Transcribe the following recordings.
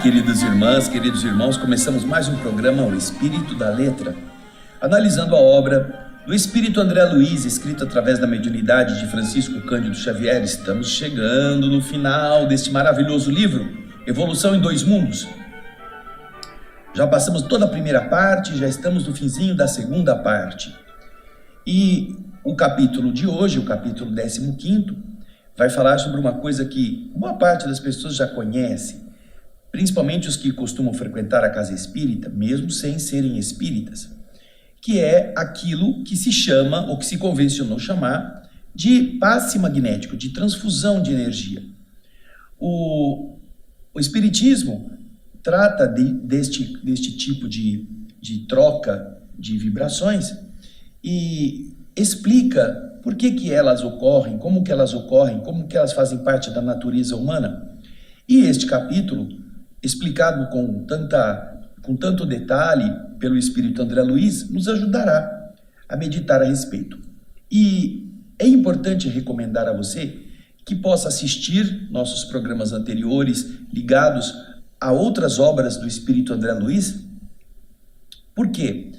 queridas irmãs, queridos irmãos, começamos mais um programa, O Espírito da Letra, analisando a obra do Espírito André Luiz, escrita através da mediunidade de Francisco Cândido Xavier. Estamos chegando no final deste maravilhoso livro, Evolução em Dois Mundos. Já passamos toda a primeira parte, já estamos no finzinho da segunda parte. E o capítulo de hoje, o capítulo 15º, vai falar sobre uma coisa que boa parte das pessoas já conhece, principalmente os que costumam frequentar a casa espírita, mesmo sem serem espíritas, que é aquilo que se chama, ou que se convencionou chamar, de passe magnético, de transfusão de energia. O espiritismo trata deste tipo de troca de vibrações e explica por que elas ocorrem, como que elas fazem parte da natureza humana. E este capítulo, explicado com tanto detalhe pelo Espírito André Luiz, nos ajudará a meditar a respeito. E é importante recomendar a você que possa assistir nossos programas anteriores ligados a outras obras do Espírito André Luiz. Por quê?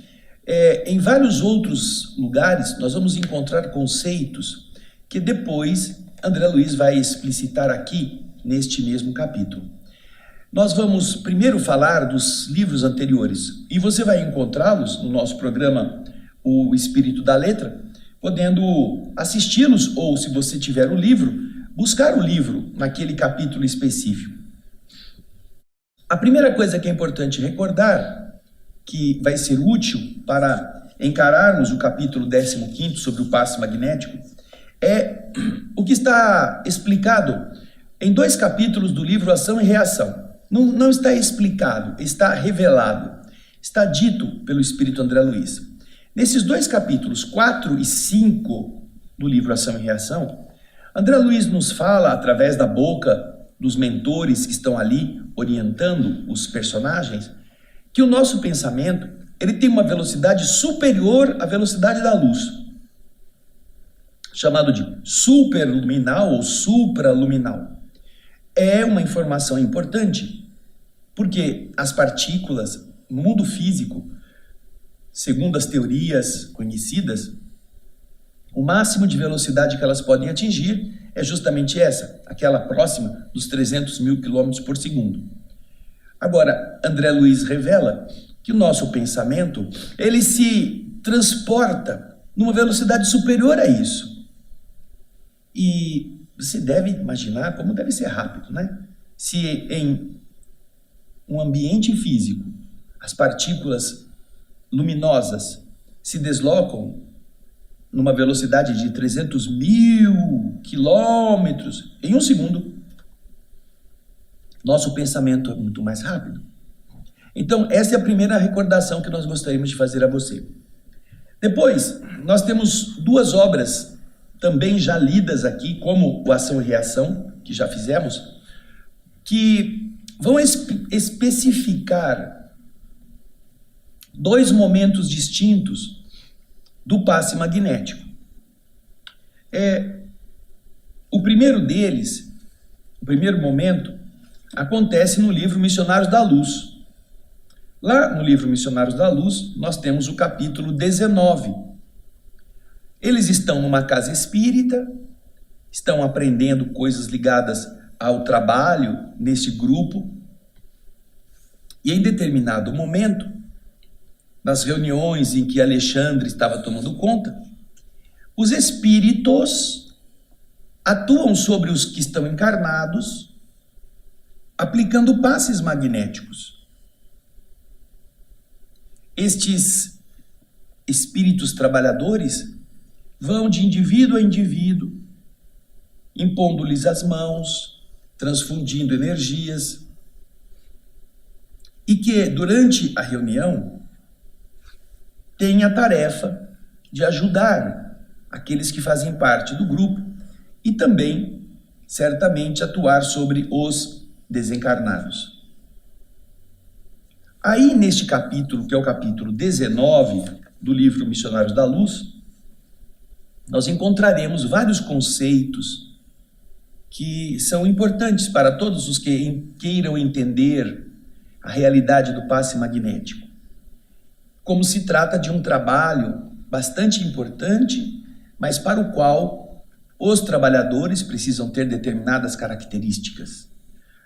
Em vários outros lugares nós vamos encontrar conceitos que depois André Luiz vai explicitar aqui neste mesmo capítulo. Nós vamos primeiro falar dos livros anteriores e você vai encontrá-los no nosso programa O Espírito da Letra, podendo assisti-los ou, se você tiver o livro, buscar o livro naquele capítulo específico. A primeira coisa que é importante recordar, que vai ser útil para encararmos o capítulo 15º sobre o passe magnético, é o que está explicado em 2 capítulos do livro Ação e Reação. Não está explicado, está revelado, está dito pelo Espírito André Luiz. Nesses 2 capítulos, 4 e 5 do livro Ação e Reação, André Luiz nos fala, através da boca dos mentores que estão ali orientando os personagens, que o nosso pensamento ele tem uma velocidade superior à velocidade da luz, chamado de superluminal ou supraluminal. É uma informação importante, porque as partículas no mundo físico, segundo as teorias conhecidas, o máximo de velocidade que elas podem atingir é justamente essa, aquela próxima dos 300 mil quilômetros por segundo. Agora, André Luiz revela que o nosso pensamento, ele se transporta numa velocidade superior a isso. E você deve imaginar como deve ser rápido, né? Se em um ambiente físico as partículas luminosas se deslocam numa velocidade de 300 mil quilômetros em 1 segundo, nosso pensamento é muito mais rápido. Então, essa é a primeira recordação que nós gostaríamos de fazer a você. Depois, nós temos 2 obras também já lidas aqui, como o Ação e Reação, que já fizemos, que vão especificar 2 momentos distintos do passe magnético. O primeiro deles, o primeiro momento, acontece no livro Missionários da Luz. Lá no livro Missionários da Luz, nós temos o capítulo 19. Eles estão numa casa espírita, estão aprendendo coisas ligadas ao trabalho neste grupo, e em determinado momento, nas reuniões em que Alexandre estava tomando conta, os espíritos atuam sobre os que estão encarnados, aplicando passes magnéticos. Estes espíritos trabalhadores vão de indivíduo a indivíduo, impondo-lhes as mãos, transfundindo energias, e que durante a reunião tem a tarefa de ajudar aqueles que fazem parte do grupo e também, certamente, atuar sobre os desencarnados. Aí, neste capítulo, que é o capítulo 19 do livro Missionários da Luz, nós encontraremos vários conceitos que são importantes para todos os que queiram entender a realidade do passe magnético. Como se trata de um trabalho bastante importante, mas para o qual os trabalhadores precisam ter determinadas características.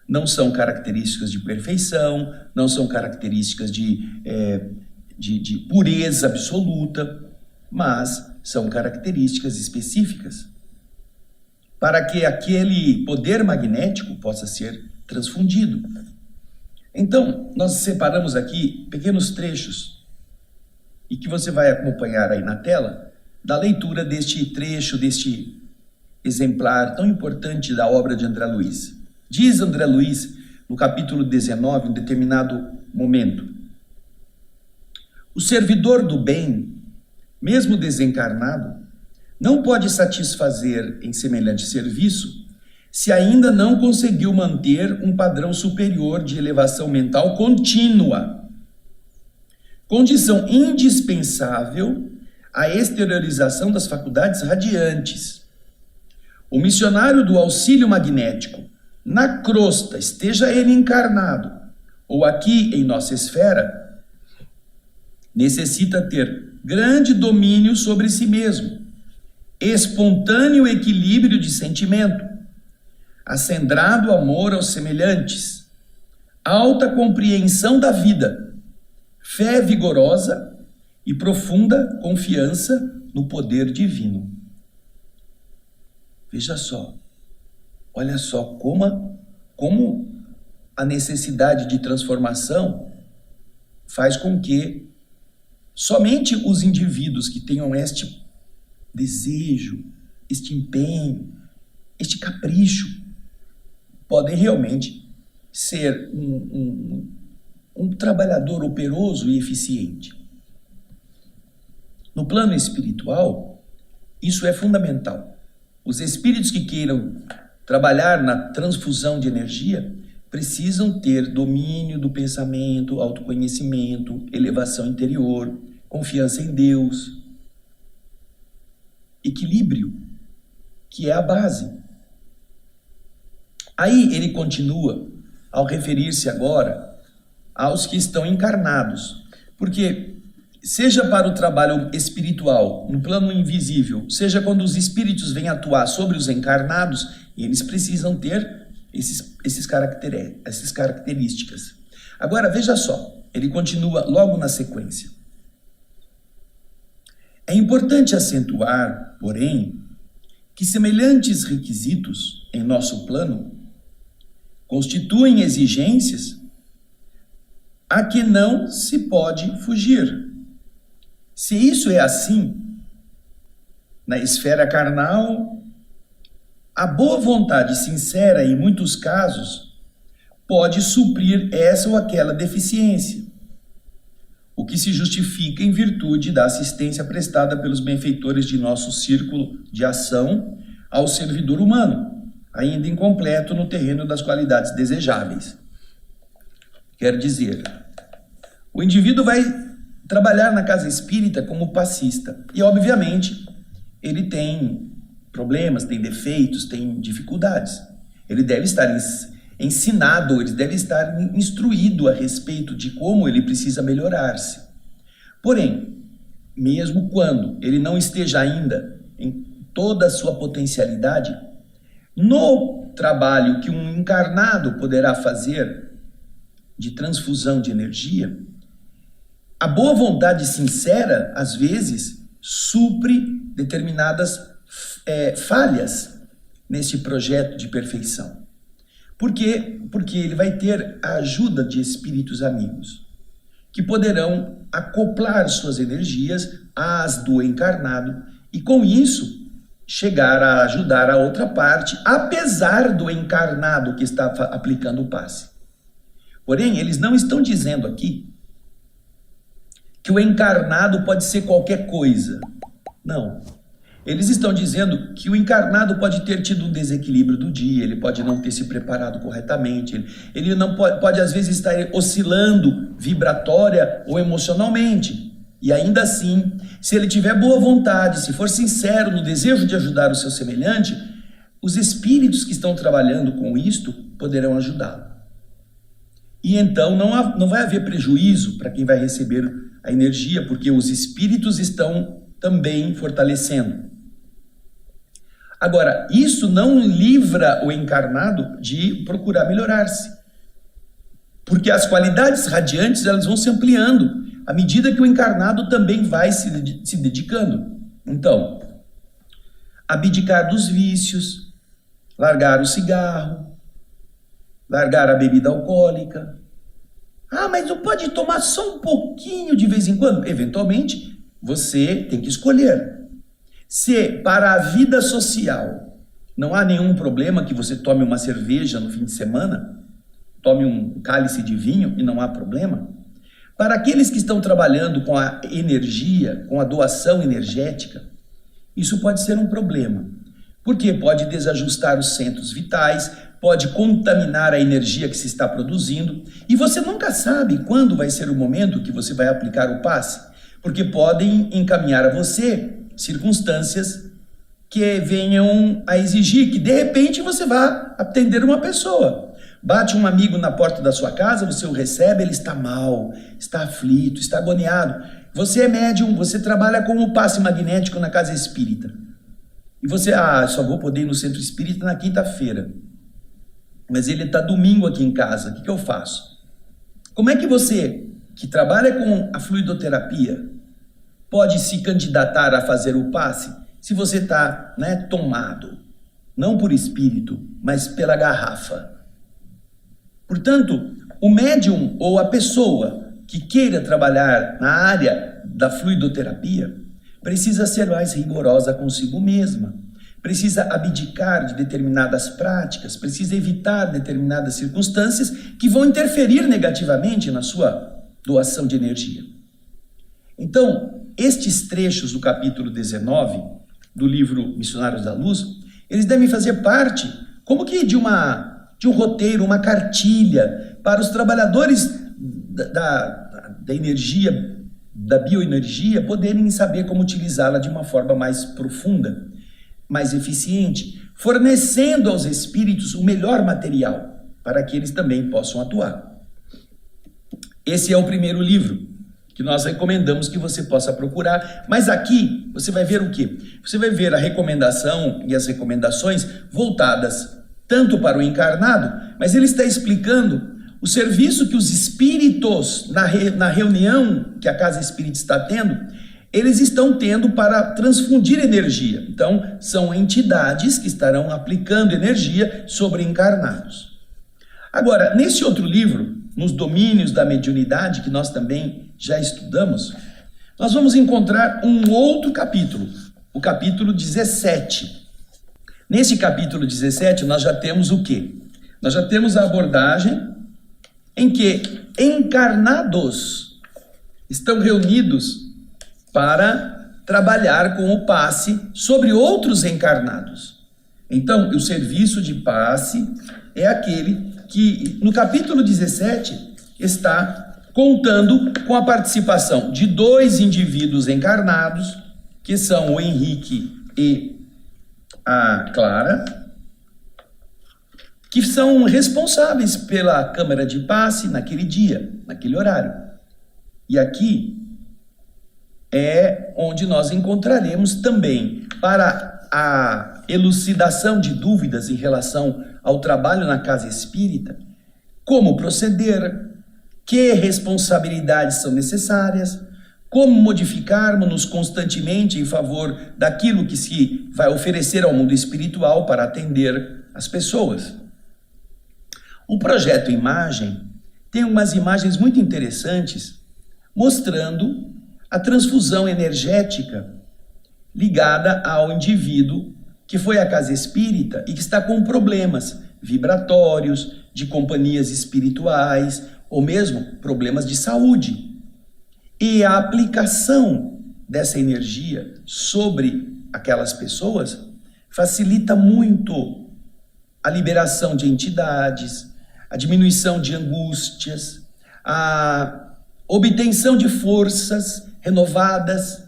Não são características de perfeição, não são características de pureza absoluta, mas são características específicas para que aquele poder magnético possa ser transfundido. Então, nós separamos aqui pequenos trechos e que você vai acompanhar aí na tela da leitura deste trecho, deste exemplar tão importante da obra de André Luiz. Diz André Luiz, no capítulo 19, em determinado momento: o servidor do bem, mesmo desencarnado, não pode satisfazer em semelhante serviço se ainda não conseguiu manter um padrão superior de elevação mental contínua, condição indispensável à exteriorização das faculdades radiantes. O missionário do auxílio magnético, na crosta, esteja ele encarnado ou aqui em nossa esfera, necessita ter grande domínio sobre si mesmo, espontâneo equilíbrio de sentimento, acendrado amor aos semelhantes, alta compreensão da vida, fé vigorosa e profunda confiança no poder divino. Veja só, olha só como a necessidade de transformação faz com que somente os indivíduos que tenham este desejo, este empenho, este capricho, podem realmente ser um trabalhador operoso e eficiente. No plano espiritual, isso é fundamental. Os espíritos que queiram trabalhar na transfusão de energia precisam ter domínio do pensamento, autoconhecimento, elevação interior, confiança em Deus, equilíbrio, que é a base. Aí ele continua ao referir-se agora aos que estão encarnados, porque seja para o trabalho espiritual, no plano invisível, seja quando os espíritos vêm atuar sobre os encarnados, eles precisam ter essas características. Agora, veja só, ele continua logo na sequência. É importante acentuar, porém, que semelhantes requisitos em nosso plano constituem exigências a que não se pode fugir. Se isso é assim, na esfera carnal, a boa vontade sincera, em muitos casos, pode suprir essa ou aquela deficiência, o que se justifica em virtude da assistência prestada pelos benfeitores de nosso círculo de ação ao servidor humano, ainda incompleto no terreno das qualidades desejáveis. Quer dizer, o indivíduo vai trabalhar na casa espírita como passista e, obviamente, ele tem problemas, tem defeitos, tem dificuldades. Ele deve estar ensinado, ele deve estar instruído a respeito de como ele precisa melhorar-se. Porém, mesmo quando ele não esteja ainda em toda a sua potencialidade, no trabalho que um encarnado poderá fazer de transfusão de energia, a boa vontade sincera, às vezes, supre determinadas falhas nesse projeto de perfeição. Por quê? Porque ele vai ter a ajuda de espíritos amigos, que poderão acoplar suas energias às do encarnado e, com isso, chegar a ajudar a outra parte, apesar do encarnado que está aplicando o passe. Porém, eles não estão dizendo aqui que o encarnado pode ser qualquer coisa. Não. Eles estão dizendo que o encarnado pode ter tido um desequilíbrio do dia, ele pode não ter se preparado corretamente, ele não pode às vezes estar oscilando vibratória ou emocionalmente. E ainda assim, se ele tiver boa vontade, se for sincero no desejo de ajudar o seu semelhante, os espíritos que estão trabalhando com isto poderão ajudá-lo. E então não vai haver prejuízo para quem vai receber a energia, porque os espíritos estão também fortalecendo. Agora, isso não livra o encarnado de procurar melhorar-se, porque as qualidades radiantes elas vão se ampliando à medida que o encarnado também vai se dedicando. Então, abdicar dos vícios, largar o cigarro, largar a bebida alcoólica. Ah, mas não pode tomar só um pouquinho de vez em quando? Eventualmente, você tem que escolher. Se para a vida social não há nenhum problema que você tome uma cerveja no fim de semana, tome um cálice de vinho e não há problema, para aqueles que estão trabalhando com a energia, com a doação energética, isso pode ser um problema, porque pode desajustar os centros vitais, pode contaminar a energia que se está produzindo, e você nunca sabe quando vai ser o momento que você vai aplicar o passe, porque podem encaminhar a você circunstâncias que venham a exigir que de repente você vá atender uma pessoa. Bate um amigo na porta da sua casa, você o recebe, ele está mal, está aflito, está agoniado. Você é médium, você trabalha com o passe magnético na casa espírita. E você, só vou poder ir no centro espírita na quinta-feira. Mas ele está domingo aqui em casa, o que eu faço? Como é que você, que trabalha com a fluidoterapia, pode se candidatar a fazer o passe se você está, tomado? Não por espírito, mas pela garrafa. Portanto, o médium ou a pessoa que queira trabalhar na área da fluidoterapia precisa ser mais rigorosa consigo mesma, precisa abdicar de determinadas práticas, precisa evitar determinadas circunstâncias que vão interferir negativamente na sua doação de energia. Então, estes trechos do capítulo 19 do livro Missionários da Luz, eles devem fazer parte, como que de um roteiro, uma cartilha para os trabalhadores da energia, da bioenergia, poderem saber como utilizá-la de uma forma mais profunda, mais eficiente, fornecendo aos espíritos o melhor material para que eles também possam atuar. Esse é o primeiro livro que nós recomendamos que você possa procurar, mas aqui você vai ver o quê? Você vai ver a recomendação e as recomendações voltadas tanto para o encarnado, mas ele está explicando o serviço que os espíritos, na reunião que a Casa Espírita está tendo, eles estão tendo para transfundir energia. Então, são entidades que estarão aplicando energia sobre encarnados. Agora, nesse outro livro, nos domínios da mediunidade, que nós também já estudamos, nós vamos encontrar um outro capítulo, o capítulo 17. Nesse capítulo 17, nós já temos o quê? Nós já temos a abordagem em que encarnados estão reunidos para trabalhar com o passe sobre outros encarnados. Então, o serviço de passe é aquele que, no capítulo 17, está contando com a participação de 2 indivíduos encarnados, que são o Henrique e a Clara, que são responsáveis pela câmara de passe naquele dia, naquele horário. E aqui é onde nós encontraremos também, para a elucidação de dúvidas em relação ao trabalho na casa espírita, como proceder, que responsabilidades são necessárias, como modificarmos-nos constantemente em favor daquilo que se vai oferecer ao mundo espiritual para atender as pessoas. O projeto Imagem tem umas imagens muito interessantes mostrando a transfusão energética ligada ao indivíduo que foi à casa espírita e que está com problemas vibratórios, de companhias espirituais ou mesmo problemas de saúde. E a aplicação dessa energia sobre aquelas pessoas facilita muito a liberação de entidades, a diminuição de angústias, a obtenção de forças renovadas.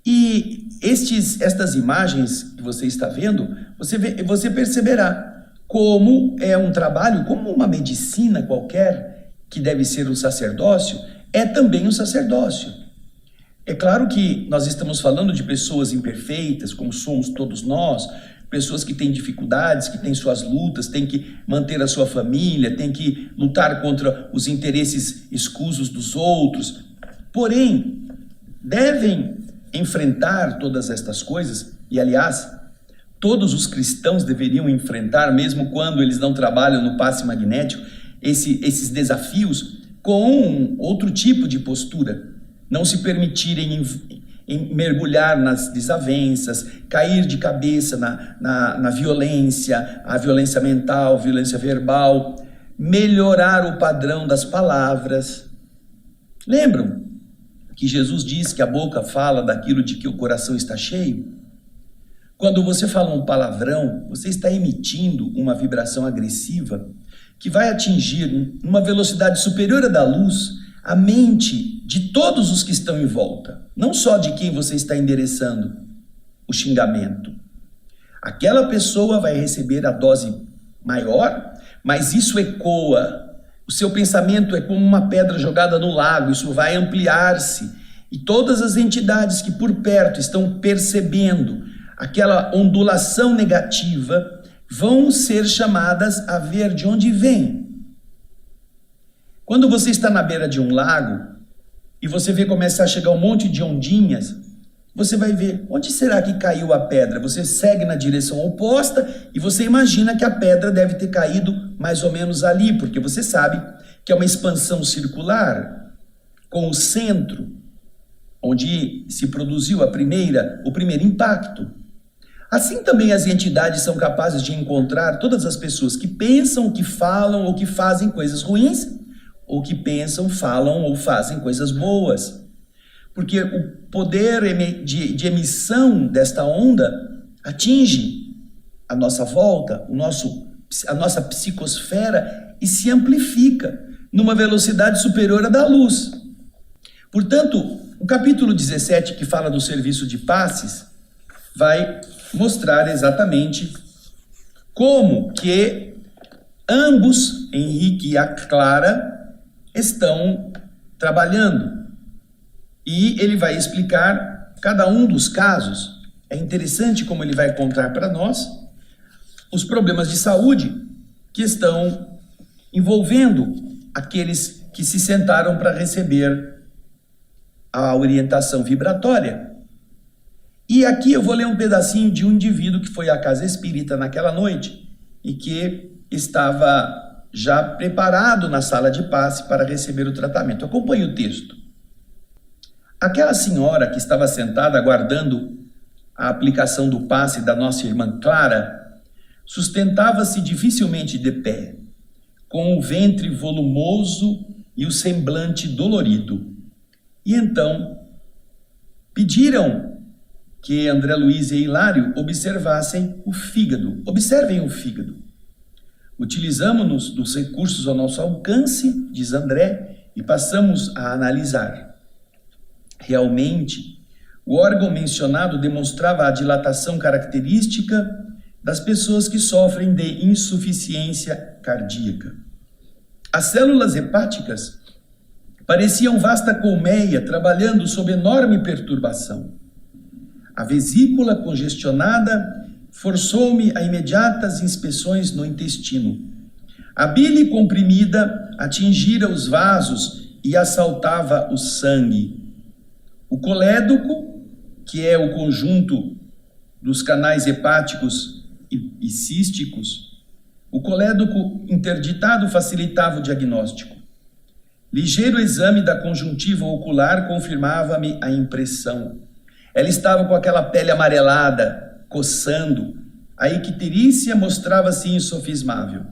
E estas imagens que você está vendo, você perceberá como é um trabalho, como uma medicina qualquer, que deve ser o sacerdócio, é também o sacerdócio. É claro que nós estamos falando de pessoas imperfeitas, como somos todos nós, pessoas que têm dificuldades, que têm suas lutas, têm que manter a sua família, têm que lutar contra os interesses escusos dos outros. Porém, devem enfrentar todas estas coisas, e aliás, todos os cristãos deveriam enfrentar, mesmo quando eles não trabalham no passe magnético, esses desafios com outro tipo de postura. Não se permitirem mergulhar nas desavenças, cair de cabeça na violência, a violência mental, violência verbal, melhorar o padrão das palavras. Lembram que Jesus diz que a boca fala daquilo de que o coração está cheio? Quando você fala um palavrão, você está emitindo uma vibração agressiva que vai atingir, numa velocidade superior à da luz, a mente de todos os que estão em volta, não só de quem você está endereçando o xingamento. Aquela pessoa vai receber a dose maior, mas isso ecoa. O seu pensamento é como uma pedra jogada no lago, isso vai ampliar-se. E todas as entidades que por perto estão percebendo aquela ondulação negativa vão ser chamadas a ver de onde vem. Quando você está na beira de um lago e você vê começar a chegar um monte de ondinhas, você vai ver, onde será que caiu a pedra? Você segue na direção oposta e você imagina que a pedra deve ter caído mais ou menos ali, porque você sabe que é uma expansão circular com o centro onde se produziu o primeiro impacto. Assim também as entidades são capazes de encontrar todas as pessoas que pensam, que falam ou que fazem coisas ruins, ou que pensam, falam ou fazem coisas boas. Porque o poder de emissão desta onda atinge a nossa volta, a nossa psicosfera e se amplifica numa velocidade superior à da luz. Portanto, o capítulo 17, que fala do serviço de passes, vai mostrar exatamente como que ambos, Henrique e a Clara, estão trabalhando. E ele vai explicar cada um dos casos. É interessante como ele vai contar para nós os problemas de saúde que estão envolvendo aqueles que se sentaram para receber a orientação vibratória. E aqui eu vou ler um pedacinho de um indivíduo que foi à casa espírita naquela noite e que estava já preparado na sala de passe para receber o tratamento. Acompanhe o texto. Aquela senhora que estava sentada aguardando a aplicação do passe da nossa irmã Clara, sustentava-se dificilmente de pé, com o ventre volumoso e o semblante dolorido. E então pediram que André Luiz e Hilário observassem o fígado. Observem o fígado. Utilizamos-nos dos recursos ao nosso alcance, diz André, e passamos a analisar. Realmente, o órgão mencionado demonstrava a dilatação característica das pessoas que sofrem de insuficiência cardíaca. As células hepáticas pareciam vasta colmeia trabalhando sob enorme perturbação. A vesícula congestionada forçou-me a imediatas inspeções no intestino. A bile comprimida atingira os vasos e assaltava o sangue. O colédoco, que é o conjunto dos canais hepáticos e císticos, o colédoco interditado facilitava o diagnóstico. Ligeiro exame da conjuntiva ocular confirmava-me a impressão. Ela estava com aquela pele amarelada, coçando. A icterícia mostrava-se insofismável.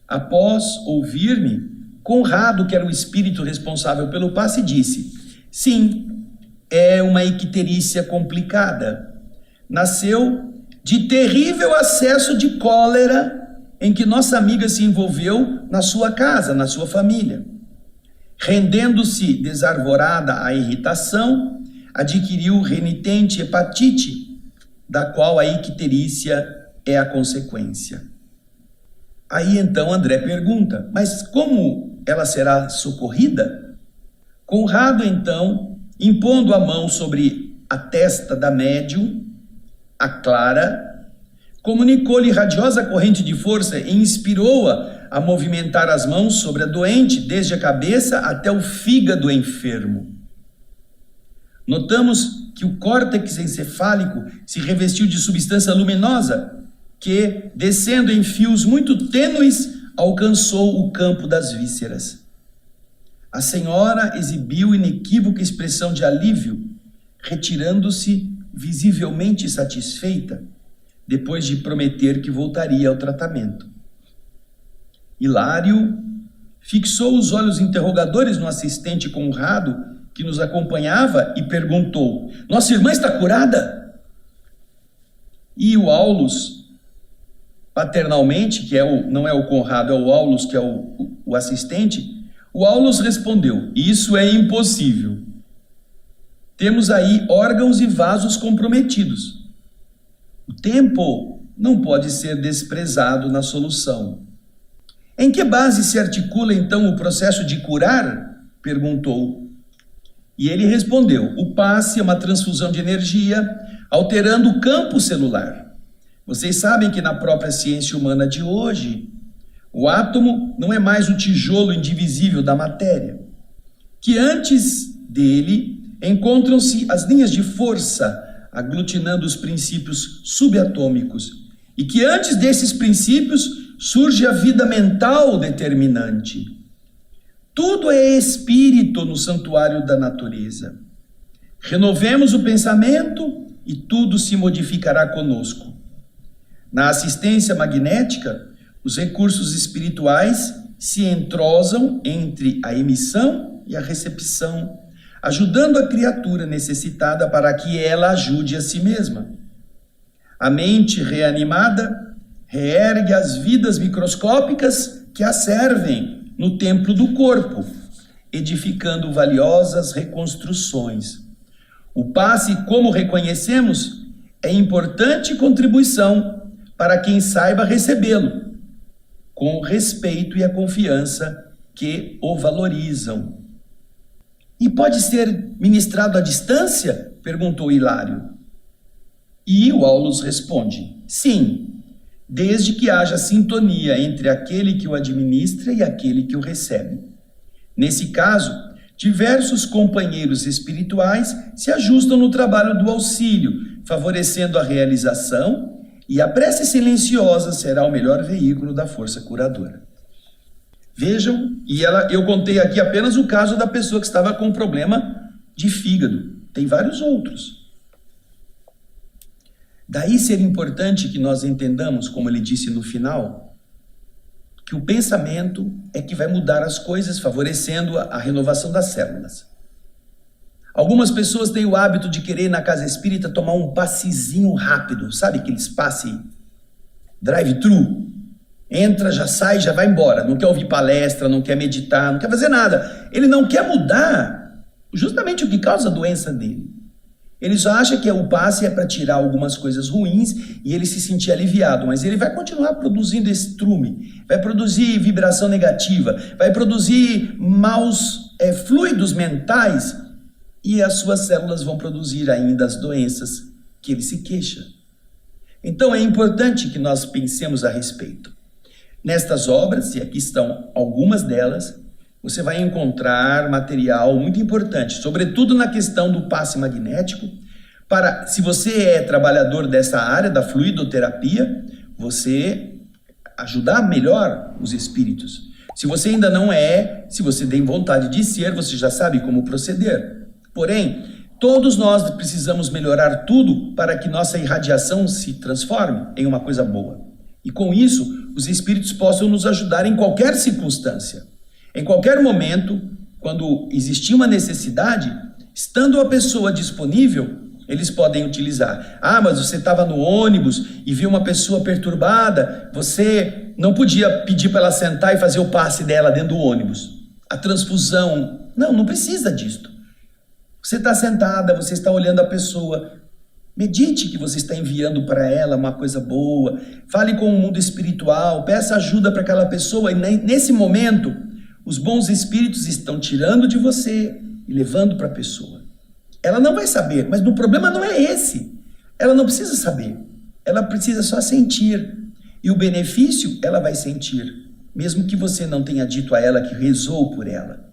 Após ouvir-me, Conrado, que era o espírito responsável pelo passe, disse: sim, é uma icterícia complicada. Nasceu de terrível acesso de cólera em que nossa amiga se envolveu na sua casa, na sua família. Rendendo-se desarvorada à irritação, adquiriu renitente hepatite, da qual a icterícia é a consequência. Aí então André pergunta: mas como ela será socorrida? Conrado, então, impondo a mão sobre a testa da médium, a Clara, comunicou-lhe radiosa corrente de força e inspirou-a a movimentar as mãos sobre a doente, desde a cabeça até o fígado enfermo. Notamos que o córtex encefálico se revestiu de substância luminosa que, descendo em fios muito tênues, alcançou o campo das vísceras. A senhora exibiu inequívoca expressão de alívio, retirando-se visivelmente satisfeita, depois de prometer que voltaria ao tratamento. Hilário fixou os olhos interrogadores no assistente Conrado, que nos acompanhava, e perguntou: nossa irmã está curada? E o Aulus, paternalmente, que não é o Conrado, é o Aulus, que é o assistente, o Aulus respondeu: isso é impossível. Temos aí órgãos e vasos comprometidos. O tempo não pode ser desprezado na solução. Em que base se articula então o processo de curar? Perguntou. E ele respondeu: o passe é uma transfusão de energia, alterando o campo celular. Vocês sabem que na própria ciência humana de hoje, o átomo não é mais o tijolo indivisível da matéria, que antes dele encontram-se as linhas de força, aglutinando os princípios subatômicos, e que antes desses princípios surge a vida mental determinante. Tudo é espírito no santuário da natureza. Renovemos o pensamento e tudo se modificará conosco. Na assistência magnética, os recursos espirituais se entrosam entre a emissão e a recepção, ajudando a criatura necessitada para que ela ajude a si mesma. A mente reanimada reergue as vidas microscópicas que a servem no templo do corpo, edificando valiosas reconstruções. O passe, como reconhecemos, é importante contribuição para quem saiba recebê-lo, com o respeito e a confiança que o valorizam. E pode ser ministrado à distância? Perguntou Hilário. E o Aulus responde: sim, desde que haja sintonia entre aquele que o administra e aquele que o recebe. Nesse caso, diversos companheiros espirituais se ajustam no trabalho do auxílio, favorecendo a realização, e a prece silenciosa será o melhor veículo da força curadora. Vejam, eu contei aqui apenas o caso da pessoa que estava com problema de fígado. Tem vários outros. Daí ser importante que nós entendamos, como ele disse no final, que o pensamento é que vai mudar as coisas, favorecendo a renovação das células. Algumas pessoas têm o hábito de querer, na casa espírita, tomar um passezinho rápido, sabe aqueles passe drive-thru? Entra, já sai, já vai embora, não quer ouvir palestra, não quer meditar, não quer fazer nada. Ele não quer mudar justamente o que causa a doença dele. Ele só acha que o passe é para tirar algumas coisas ruins e ele se sentir aliviado, mas ele vai continuar produzindo estrume, vai produzir vibração negativa, vai produzir maus fluidos mentais, e as suas células vão produzir ainda as doenças que ele se queixa. Então é importante que nós pensemos a respeito. Nestas obras, e aqui estão algumas delas, você vai encontrar material muito importante, sobretudo na questão do passe magnético, para, se você é trabalhador dessa área da fluidoterapia, você ajudar melhor os espíritos. Se você ainda não é, se você tem vontade de ser, você já sabe como proceder. Porém, todos nós precisamos melhorar tudo para que nossa irradiação se transforme em uma coisa boa. E com isso, os espíritos possam nos ajudar em qualquer circunstância. Em qualquer momento, quando existir uma necessidade, estando a pessoa disponível, eles podem utilizar. Ah, mas você estava no ônibus e viu uma pessoa perturbada, você não podia pedir para ela sentar e fazer o passe dela dentro do ônibus. A transfusão, não precisa disso. Você está sentada, você está olhando a pessoa, medite que você está enviando para ela uma coisa boa, fale com o mundo espiritual, peça ajuda para aquela pessoa, e nesse momento, os bons espíritos estão tirando de você e levando para a pessoa. Ela não vai saber, mas o problema não é esse. Ela não precisa saber, ela precisa só sentir. E o benefício ela vai sentir, mesmo que você não tenha dito a ela que rezou por ela.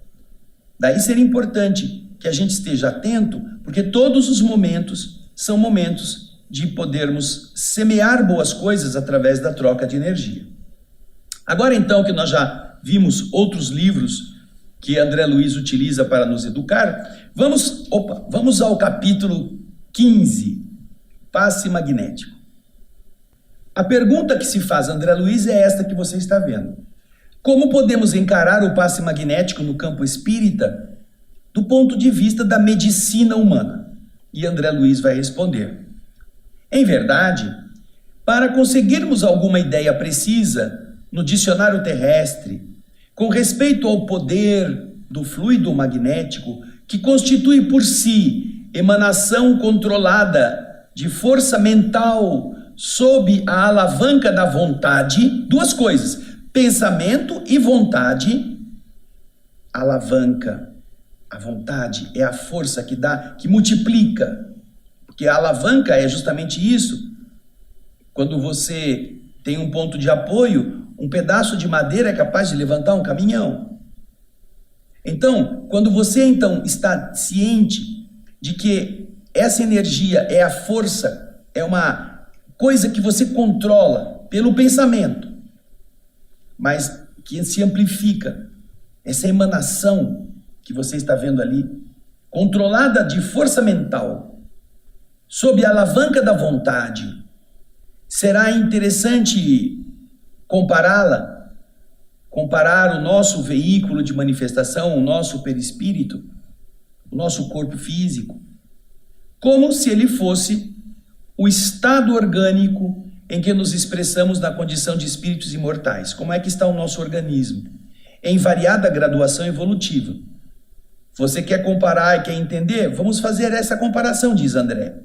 Daí seria importante que a gente esteja atento, porque todos os momentos são momentos de podermos semear boas coisas através da troca de energia. Agora então que nós já vimos outros livros que André Luiz utiliza para nos educar, vamos ao capítulo 15, Passe Magnético. A pergunta que se faz a André Luiz é esta que você está vendo. Como podemos encarar o passe magnético no campo espírita do ponto de vista da medicina humana? E André Luiz vai responder. Em verdade, para conseguirmos alguma ideia precisa no dicionário terrestre, com respeito ao poder do fluido magnético, que constitui por si emanação controlada de força mental sob a alavanca da vontade, duas coisas, pensamento e vontade. Alavanca, a vontade é a força que dá, que multiplica, porque a alavanca é justamente isso. Quando você tem um ponto de apoio, um pedaço de madeira é capaz de levantar um caminhão. Então, quando você está ciente de que essa energia é a força, é uma coisa que você controla pelo pensamento, mas que se amplifica, essa emanação que você está vendo ali, controlada de força mental, sob a alavanca da vontade, será interessante comparar o nosso veículo de manifestação, o nosso perispírito, o nosso corpo físico, como se ele fosse o estado orgânico em que nos expressamos na condição de espíritos imortais. Como é que está o nosso organismo? Em variada graduação evolutiva. Você quer comparar e quer entender? Vamos fazer essa comparação, diz André.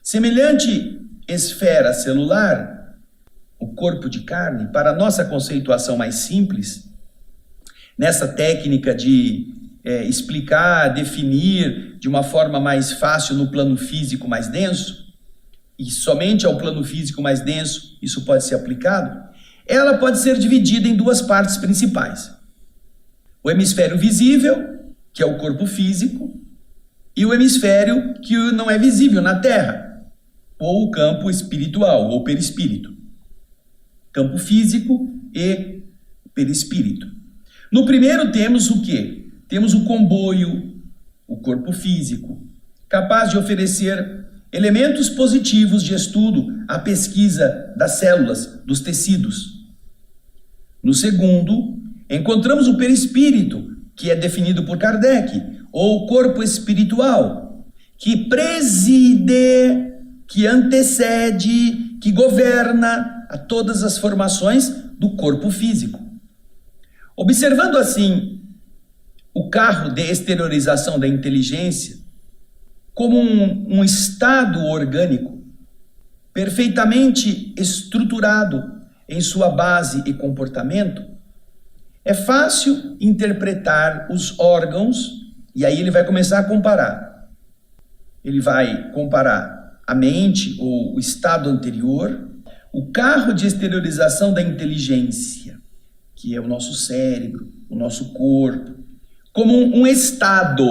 Semelhante esfera celular, o corpo de carne, para a nossa conceituação mais simples, nessa técnica de explicar, definir de uma forma mais fácil no plano físico mais denso, e somente ao plano físico mais denso isso pode ser aplicado, ela pode ser dividida em duas partes principais. O hemisfério visível, que é o corpo físico, e o hemisfério que não é visível na Terra, ou o campo espiritual, ou perispírito. Campo físico e perispírito. No primeiro temos o quê? Temos o comboio, o corpo físico, capaz de oferecer elementos positivos de estudo à pesquisa das células, dos tecidos. No segundo, encontramos o perispírito, que é definido por Kardec, ou corpo espiritual, que preside, que antecede, que governa a todas as formações do corpo físico. Observando assim o carro de exteriorização da inteligência, como um estado orgânico perfeitamente estruturado em sua base e comportamento, é fácil interpretar os órgãos, e aí ele vai começar a comparar. Ele vai comparar a mente, ou o estado anterior, o carro de exteriorização da inteligência, que é o nosso cérebro, o nosso corpo, como um estado.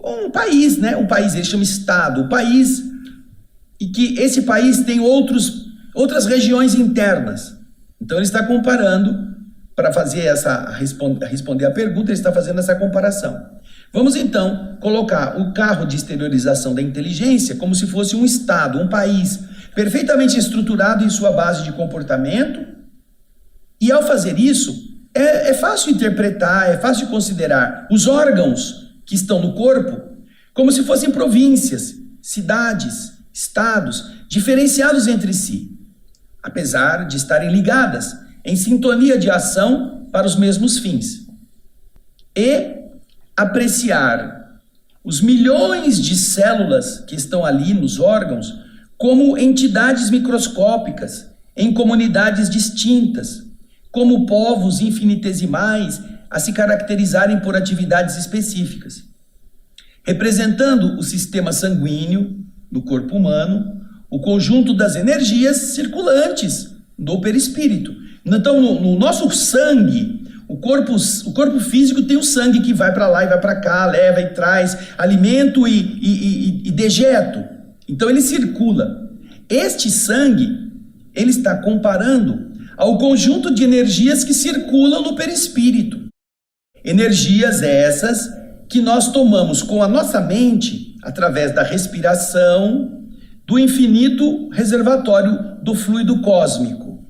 Um país, né? Um país, ele chama estado, o país, e que esse país tem outras regiões internas. Então ele está comparando, para fazer responder a pergunta, ele está fazendo essa comparação. Vamos então colocar o carro de exteriorização da inteligência como se fosse um estado, um país, perfeitamente estruturado em sua base de comportamento, e ao fazer isso, é fácil interpretar, é fácil considerar os órgãos que estão no corpo como se fossem províncias, cidades, estados, diferenciados entre si, apesar de estarem ligadas, em sintonia de ação para os mesmos fins. E apreciar os milhões de células que estão ali nos órgãos como entidades microscópicas, em comunidades distintas, como povos infinitesimais a se caracterizarem por atividades específicas, representando o sistema sanguíneo do corpo humano, o conjunto das energias circulantes do perispírito. Então, no nosso sangue, o corpo físico tem o sangue que vai para lá e vai para cá, leva e traz alimento e dejeto. Então, ele circula. Este sangue, ele está comparando ao conjunto de energias que circulam no perispírito. Energias essas que nós tomamos com a nossa mente, através da respiração, do infinito reservatório do fluido cósmico.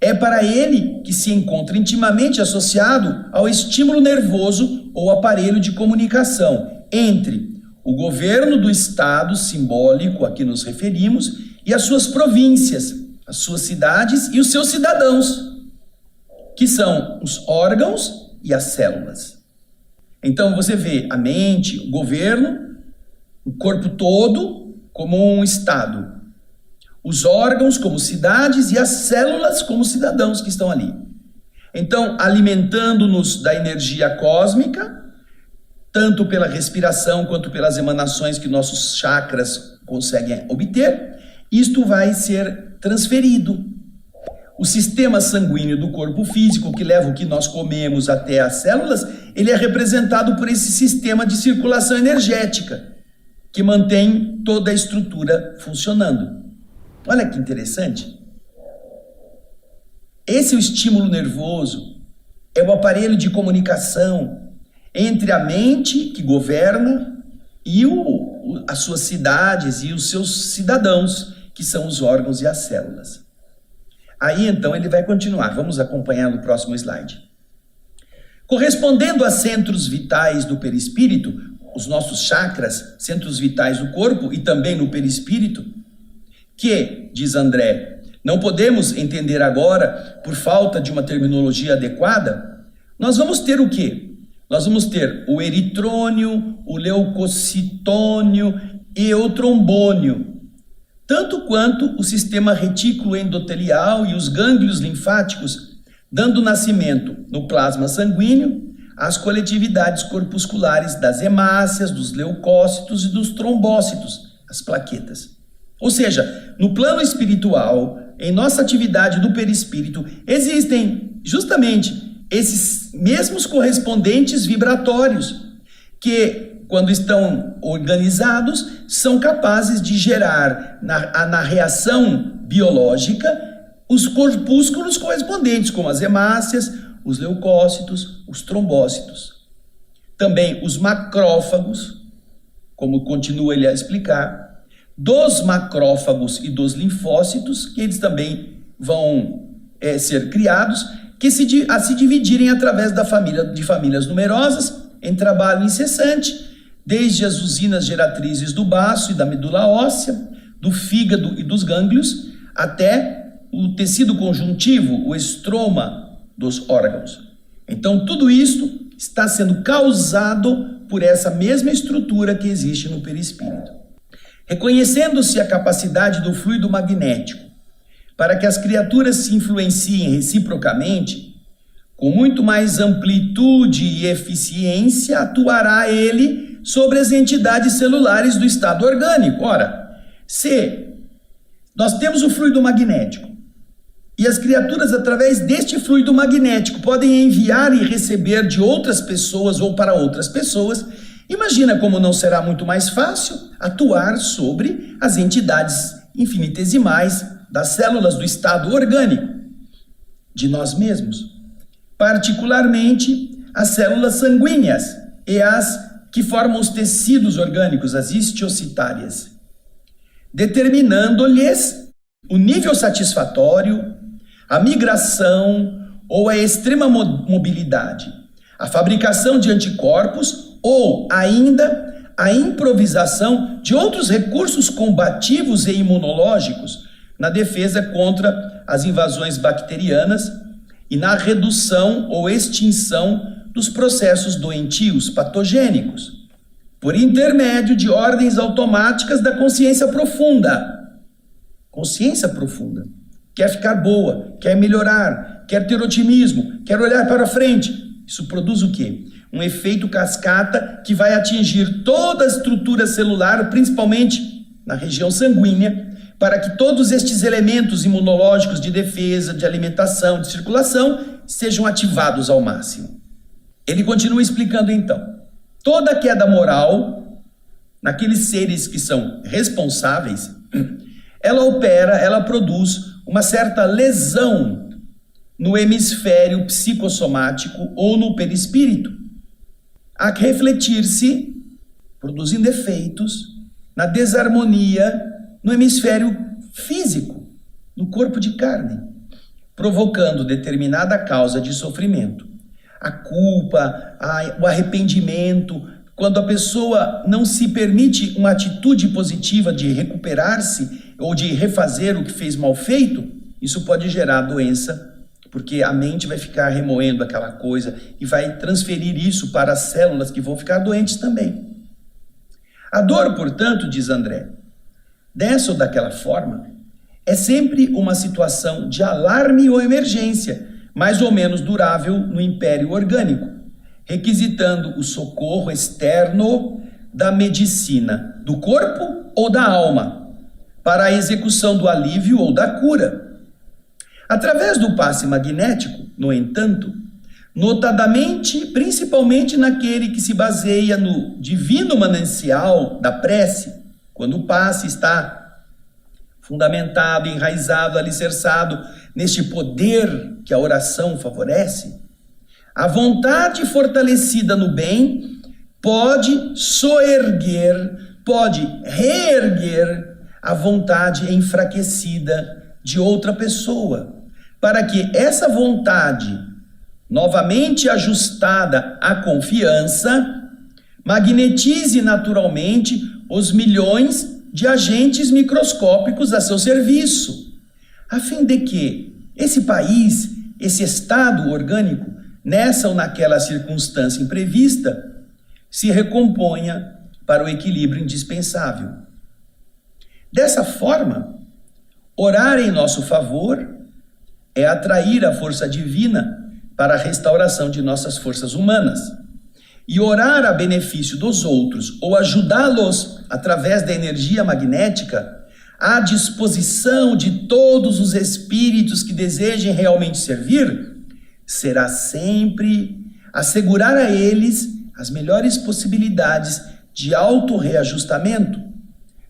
É para ele que se encontra intimamente associado ao estímulo nervoso ou aparelho de comunicação entre o governo do estado simbólico a que nos referimos e as suas províncias, as suas cidades e os seus cidadãos, que são os órgãos e as células. Então você vê a mente, o governo, o corpo todo como um estado, os órgãos como cidades e as células como cidadãos que estão ali. Então, alimentando-nos da energia cósmica, tanto pela respiração quanto pelas emanações que nossos chakras conseguem obter, isto vai ser transferido. O sistema sanguíneo do corpo físico, que leva o que nós comemos até as células, ele é representado por esse sistema de circulação energética, que mantém toda a estrutura funcionando. Olha que interessante. Esse é o estímulo nervoso, é o aparelho de comunicação entre a mente que governa e as suas cidades e os seus cidadãos, que são os órgãos e as células. Aí então ele vai continuar, vamos acompanhar no próximo slide. Correspondendo a centros vitais do perispírito, os nossos chakras, centros vitais do corpo e também no perispírito, que, diz André, não podemos entender agora por falta de uma terminologia adequada, nós vamos ter o quê? Nós vamos ter o eritrônio, o leucocitônio e o trombônio, tanto quanto o sistema retículo endotelial e os gânglios linfáticos, dando nascimento no plasma sanguíneo às coletividades corpusculares das hemácias, dos leucócitos e dos trombócitos, as plaquetas. Ou seja, no plano espiritual, em nossa atividade do perispírito, existem justamente esses mesmos correspondentes vibratórios que, quando estão organizados, são capazes de gerar na reação biológica os corpúsculos correspondentes, como as hemácias, os leucócitos, os trombócitos. Também os macrófagos, como continua ele a explicar, dos macrófagos e dos linfócitos, que eles também vão ser criados, a se dividirem através de famílias numerosas, em trabalho incessante, desde as usinas geratrizes do baço e da medula óssea, do fígado e dos gânglios, até o tecido conjuntivo, o estroma dos órgãos. Então, tudo isto está sendo causado por essa mesma estrutura que existe no perispírito. Reconhecendo-se a capacidade do fluido magnético para que as criaturas se influenciem reciprocamente, com muito mais amplitude e eficiência atuará ele sobre as entidades celulares do estado orgânico. Ora, se nós temos o fluido magnético e as criaturas, através deste fluido magnético, podem enviar e receber de outras pessoas ou para outras pessoas, imagina como não será muito mais fácil atuar sobre as entidades infinitesimais das células do estado orgânico, de nós mesmos, particularmente as células sanguíneas e as que formam os tecidos orgânicos, as histiocitárias, determinando-lhes o nível satisfatório, a migração ou a extrema mobilidade, a fabricação de anticorpos ou ainda a improvisação de outros recursos combativos e imunológicos na defesa contra as invasões bacterianas e na redução ou extinção dos processos doentios patogênicos, por intermédio de ordens automáticas da consciência profunda. Consciência profunda. Quer ficar boa, quer melhorar, quer ter otimismo, quer olhar para frente. Isso produz o quê? Um efeito cascata que vai atingir toda a estrutura celular, principalmente na região sanguínea, para que todos estes elementos imunológicos de defesa, de alimentação, de circulação, sejam ativados ao máximo. Ele continua explicando então. Toda queda moral, naqueles seres que são responsáveis, ela produz uma certa lesão no hemisfério psicossomático ou no perispírito, a refletir-se, produzindo efeitos, na desarmonia no hemisfério físico, no corpo de carne, provocando determinada causa de sofrimento. A culpa, o arrependimento, quando a pessoa não se permite uma atitude positiva de recuperar-se ou de refazer o que fez mal feito, isso pode gerar doença, porque a mente vai ficar remoendo aquela coisa e vai transferir isso para as células que vão ficar doentes também. A dor, portanto, diz André, dessa ou daquela forma, é sempre uma situação de alarme ou emergência, mais ou menos durável no império orgânico, requisitando o socorro externo da medicina do corpo ou da alma, para a execução do alívio ou da cura. Através do passe magnético, no entanto, notadamente, principalmente naquele que se baseia no divino manancial da prece, quando o passe está fundamentado, enraizado, alicerçado neste poder que a oração favorece, a vontade fortalecida no bem pode soerguer, pode reerguer a vontade enfraquecida de outra pessoa, para que essa vontade, novamente ajustada à confiança, magnetize naturalmente os milhões de agentes microscópicos a seu serviço, a fim de que esse país, esse estado orgânico, nessa ou naquela circunstância imprevista, se recomponha para o equilíbrio indispensável. Dessa forma, orar em nosso favor é atrair a força divina para a restauração de nossas forças humanas. E orar a benefício dos outros ou ajudá-los através da energia magnética à disposição de todos os espíritos que desejem realmente servir, será sempre assegurar a eles as melhores possibilidades de autorreajustamento,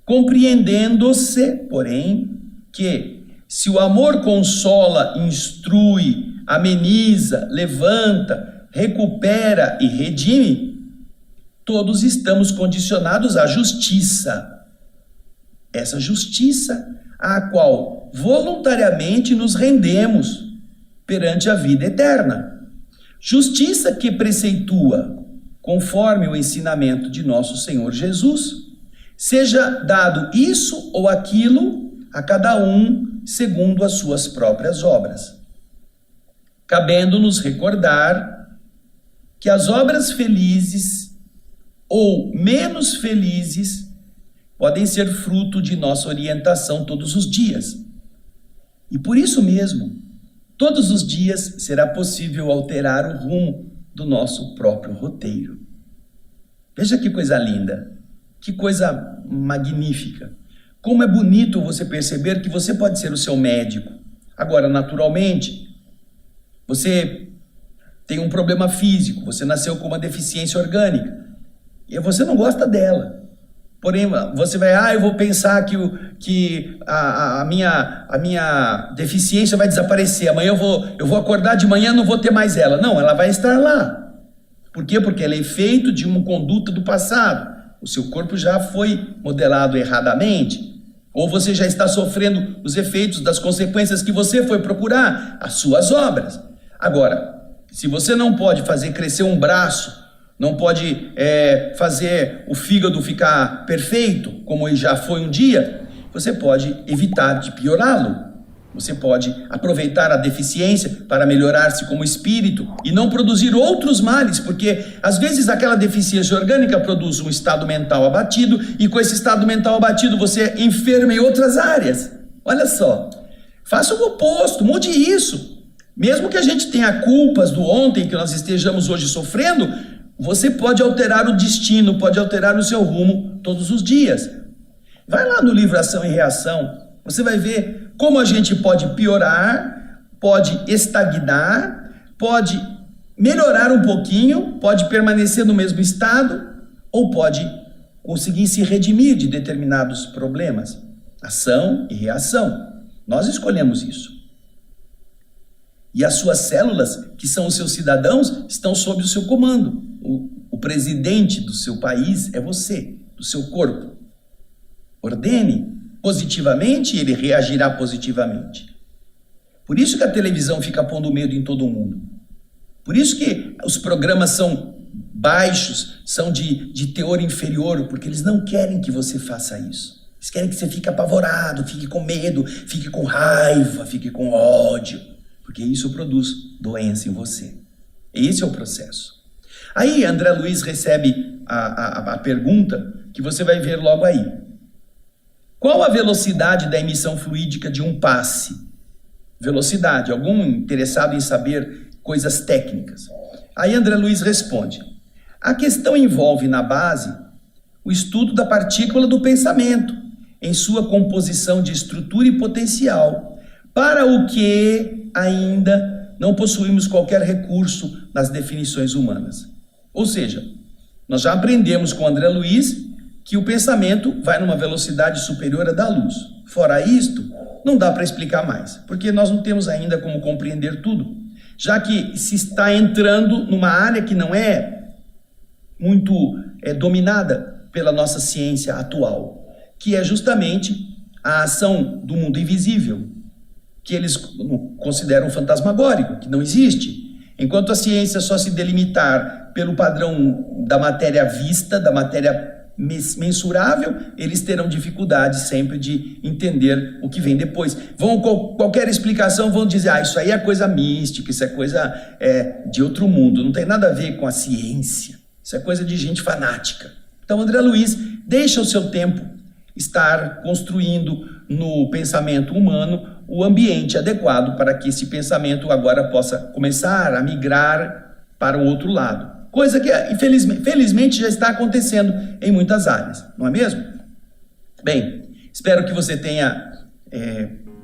compreendendo-se, porém, que se o amor consola, instrui, ameniza, levanta, recupera e redime, todos estamos condicionados à justiça. Essa justiça à qual voluntariamente nos rendemos perante a vida eterna. Justiça que preceitua, conforme o ensinamento de nosso Senhor Jesus, seja dado isso ou aquilo a cada um segundo as suas próprias obras. Cabendo-nos recordar que as obras felizes ou menos felizes podem ser fruto de nossa orientação todos os dias. E por isso mesmo, todos os dias será possível alterar o rumo do nosso próprio roteiro. Veja que coisa linda, que coisa magnífica. Como é bonito você perceber que você pode ser o seu médico. Agora, naturalmente, você tem um problema físico, você nasceu com uma deficiência orgânica e você não gosta dela. Porém, você vai, eu vou pensar que a minha deficiência vai desaparecer. Amanhã eu vou acordar de manhã e não vou ter mais ela. Não, ela vai estar lá. Por quê? Porque ela é efeito de uma conduta do passado. O seu corpo já foi modelado erradamente. Ou você já está sofrendo os efeitos das consequências que você foi procurar, as suas obras. Agora, se você não pode fazer crescer um braço, não pode fazer o fígado ficar perfeito, como ele já foi um dia, você pode evitar de piorá-lo. Você pode aproveitar a deficiência para melhorar-se como espírito e não produzir outros males, porque às vezes aquela deficiência orgânica produz um estado mental abatido e com esse estado mental abatido você enferma em outras áreas. Olha só, faça o oposto, mude isso. Mesmo que a gente tenha culpas do ontem, que nós estejamos hoje sofrendo, você pode alterar o destino, pode alterar o seu rumo todos os dias. Vai lá no livro Ação e Reação, você vai ver como a gente pode piorar, pode estagnar, pode melhorar um pouquinho, pode permanecer no mesmo estado, ou pode conseguir se redimir de determinados problemas. Ação e reação. Nós escolhemos isso. E as suas células, que são os seus cidadãos, estão sob o seu comando. O presidente do seu país é você, do seu corpo. Ordene positivamente e ele reagirá positivamente. Por isso que a televisão fica pondo medo em todo mundo. Por isso que os programas são baixos, são de teor inferior, porque eles não querem que você faça isso. Eles querem que você fique apavorado, fique com medo, fique com raiva, fique com ódio, porque isso produz doença em você. Esse é o processo. Aí André Luiz recebe a pergunta que você vai ver logo aí. Qual a velocidade da emissão fluídica de um passe? Velocidade, algum interessado em saber coisas técnicas? Aí André Luiz responde: a questão envolve na base o estudo da partícula do pensamento, em sua composição de estrutura e potencial, para o que ainda não possuímos qualquer recurso nas definições humanas. Ou seja, nós já aprendemos com André Luiz que o pensamento vai numa velocidade superior à da luz. Fora isto, não dá para explicar mais, porque nós não temos ainda como compreender tudo, já que se está entrando numa área que não é muito dominada pela nossa ciência atual, que é justamente a ação do mundo invisível, que eles consideram fantasmagórico, que não existe. Enquanto a ciência só se delimitar pelo padrão da matéria vista, da matéria mensurável, eles terão dificuldade sempre de entender o que vem depois. Qualquer explicação vão dizer, isso aí é coisa mística, isso é coisa de outro mundo, não tem nada a ver com a ciência, isso é coisa de gente fanática. Então André Luiz deixa o seu tempo estar construindo no pensamento humano o ambiente adequado para que esse pensamento agora possa começar a migrar para o outro lado. Coisa que, felizmente, já está acontecendo em muitas áreas, não é mesmo? Bem, espero que você tenha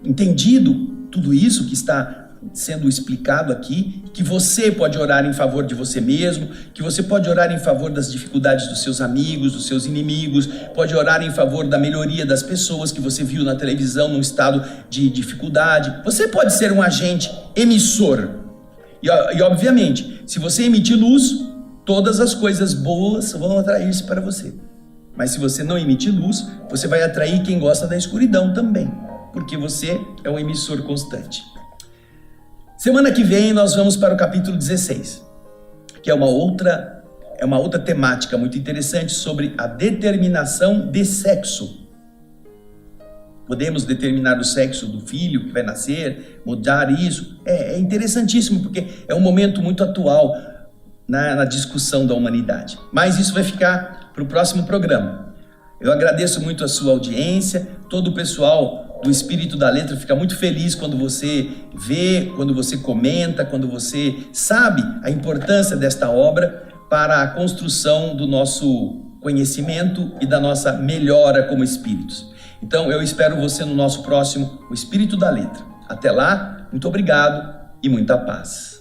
entendido tudo isso que está sendo explicado aqui, que você pode orar em favor de você mesmo, que você pode orar em favor das dificuldades dos seus amigos, dos seus inimigos, pode orar em favor da melhoria das pessoas que você viu na televisão num estado de dificuldade. Você pode ser um agente emissor. E obviamente, se você emitir luz, todas as coisas boas vão atrair-se para você. Mas se você não emitir luz, você vai atrair quem gosta da escuridão também, porque você é um emissor constante. Semana que vem nós vamos para o capítulo 16, que é uma outra temática muito interessante sobre a determinação de sexo. Podemos determinar o sexo do filho que vai nascer, mudar isso. É interessantíssimo, porque é um momento muito atual na discussão da humanidade. Mas isso vai ficar para o próximo programa. Eu agradeço muito a sua audiência, todo o pessoal do Espírito da Letra fica muito feliz quando você vê, quando você comenta, quando você sabe a importância desta obra para a construção do nosso conhecimento e da nossa melhora como espíritos. Então eu espero você no nosso próximo, o Espírito da Letra. Até lá, muito obrigado e muita paz.